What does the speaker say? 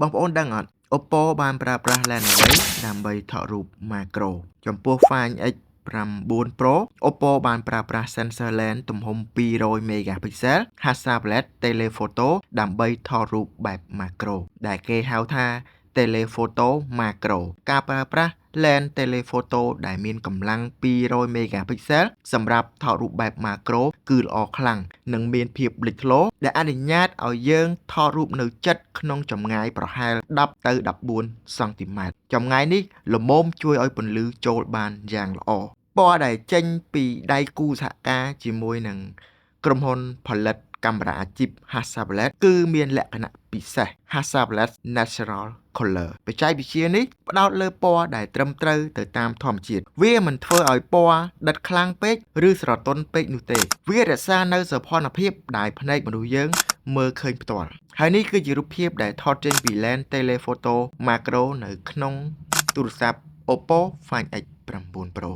បងប្អូនដឹងអត់ Oppo បានប្រើប្រាស់ lens អ្វីដើម្បីថតរូប macro ចំពោះ Find X9 Pro Oppo បានប្រើប្រាស់ sensor lens ទំហំ200 megapixel Hasselblad telephoto ដើម្បីថតរូបបែប macro ដែលគេហៅថា telephoto macro ការប្រើប្រាស់ lens telephoto ដែលមានកម្លាំង200 megapixel សម្រាប់ថតរូបបែប macro គឺល្អខ្លាំងនិងមានភាពលេចធ្លោដែលអនុញ្ញាតឲ្យយើងថតរូបនៅជិតក្នុងចម្ងាយប្រហែល10ទៅ14សង់ទីម៉ែត្រចម្ងាយនេះល្មមជួយឲ្យពន្លឺចូលបានយ៉ាងល្អពណ៌ដែលចេញពីដៃគូសហការជាមួយនឹងក្រុមហ៊ុនផលិតកាមេរ៉ាអាជីព Hasselblad គឺមានលក្ខណៈពិសេស Hasselblad Natural Color បច្ចេកវិទ្យានេះផ្ដោតលើពណ៌ដែលត្រឹមត្រូវទៅតាមធម្មជាតិវាមិនធ្វើឲ្យពណ៌ដិតខ្លាំងពេកឬស្រទន់ពេកនោះទេវារក្សានៅសោភ័ណភាពដែលភ្នែកមនុស្សយើងមើលឃើញផ្ទាល់ហើយនេះគឺជារូបភាពដែលថតចេញពី lens telephoto macro នៅក្នុងទូរស័ព្ទ Oppo Find X9 Pro